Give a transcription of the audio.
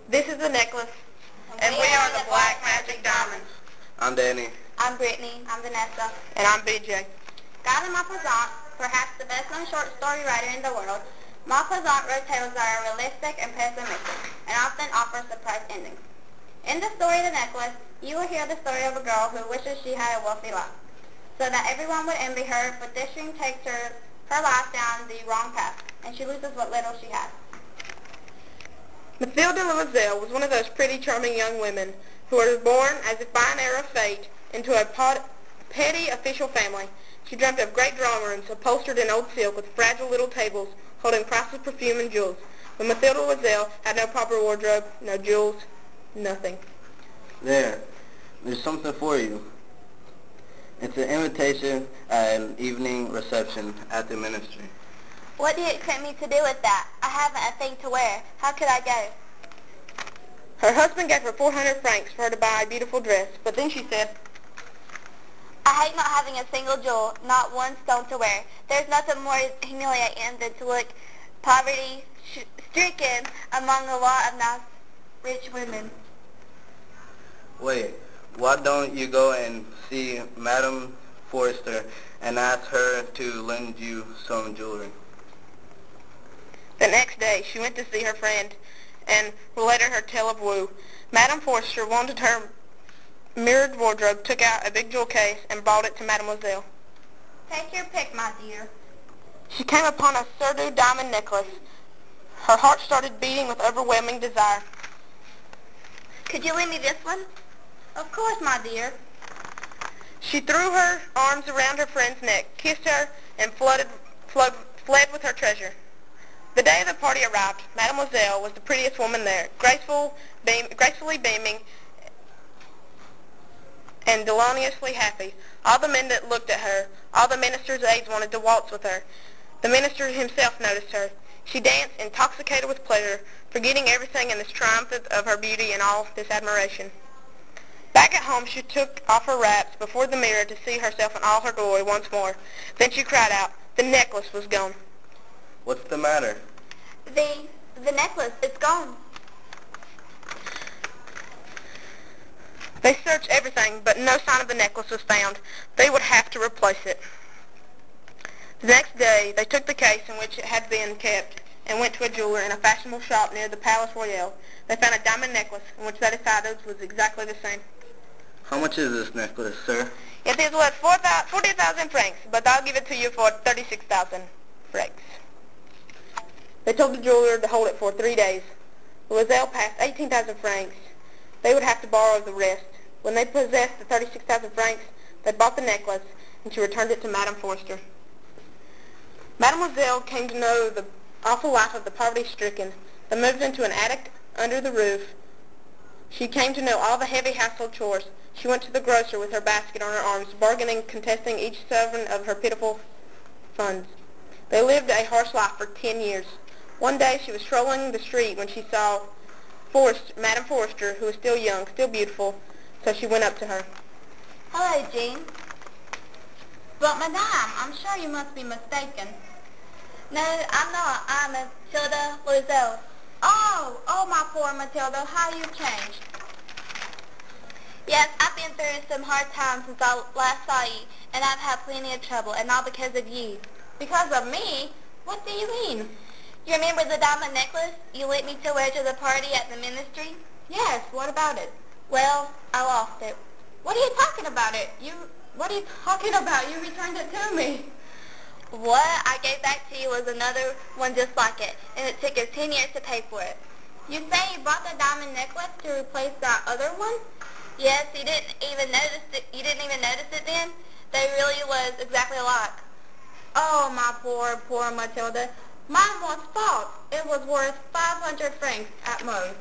This is the necklace. And we are the Black Magic Diamonds. I'm Danny. I'm Brittany. I'm Vanessa. And I'm BJ. Guy de Maupassant, perhaps the best-known short story writer in the world, Maupassant wrote tales that are realistic and pessimistic, and often offer surprise endings. In the story The Necklace, you will hear the story of a girl who wishes she had a wealthy life, so that everyone would envy her, but this dream takes her life down the wrong path, and she loses what little she has. Mathilde Loisel was one of those pretty, charming young women who were born, as if by an error of fate, into a petty official family. She dreamt of great drawing rooms upholstered in old silk with fragile little tables holding priceless perfume and jewels. But Mathilde Loisel had no proper wardrobe, no jewels, nothing. There's something for you. It's an invitation at an evening reception at the ministry. What do you expect me to do with that? I haven't a thing to wear. How could I go? Her husband gave her 400 francs for her to buy a beautiful dress, but then she said, I hate not having a single jewel, not one stone to wear. There's nothing more humiliating than to look poverty-stricken among a lot of nice, rich women. Wait, why don't you go and see Madame Forrester and ask her to lend you some jewelry? The next day, she went to see her friend and related her tale of woe. Madame Forrester wanted her mirrored wardrobe, took out a big jewel case, and brought it to Mademoiselle. Take your pick, my dear. She came upon a Serdou diamond necklace. Her heart started beating with overwhelming desire. Could you lend me this one? Of course, my dear. She threw her arms around her friend's neck, kissed her, and fled with her treasure. The day of the party arrived. Mademoiselle was the prettiest woman there, gracefully beaming and deliriously happy. All the men that looked at her, all the minister's aides wanted to waltz with her. The minister himself noticed her. She danced, intoxicated with pleasure, forgetting everything in this triumph of her beauty and all this admiration. Back at home, she took off her wraps before the mirror to see herself in all her glory once more. Then she cried out. The necklace was gone. What's the matter? The necklace, it's gone. They searched everything, but no sign of the necklace was found. They would have to replace it. The next day, they took the case in which it had been kept and went to a jeweler in a fashionable shop near the Palace Royal. They found a diamond necklace in which they decided was exactly the same. How much is this necklace, sir? It is worth 40,000 francs, but I'll give it to you for 36,000 francs. They told the jeweler to hold it for 3 days. Loisel passed 18,000 francs. They would have to borrow the rest. When they possessed the 36,000 francs, they bought the necklace, and she returned it to Madame Forrester. Mademoiselle came to know the awful life of the poverty-stricken. They moved into an attic under the roof. She came to know all the heavy household chores. She went to the grocer with her basket on her arms, bargaining, contesting each sovereign of her pitiful funds. They lived a harsh life for 10 years. One day she was strolling the street when she saw Madame Forrester, who was still young, still beautiful, so she went up to her. Hello, Jean. But, Madame, I'm sure you must be mistaken. No, I'm not. I'm Mathilde Loisel. Oh, my poor Mathilde, how you've changed. Yes, I've been through some hard times since I last saw you, and I've had plenty of trouble, and all because of you. Because of me? What do you mean? You remember the diamond necklace you lent me to wear to the party at the ministry? Yes, what about it? Well, I lost it. What are you talking about it? What are you talking about? You returned it to me. What I gave back to you was another one just like it, and it took us 10 years to pay for it. You say you bought the diamond necklace to replace that other one? Yes, you didn't even notice it then? They really was exactly alike. Oh, my poor Mathilde. Mine was false. It was worth 500 francs at most.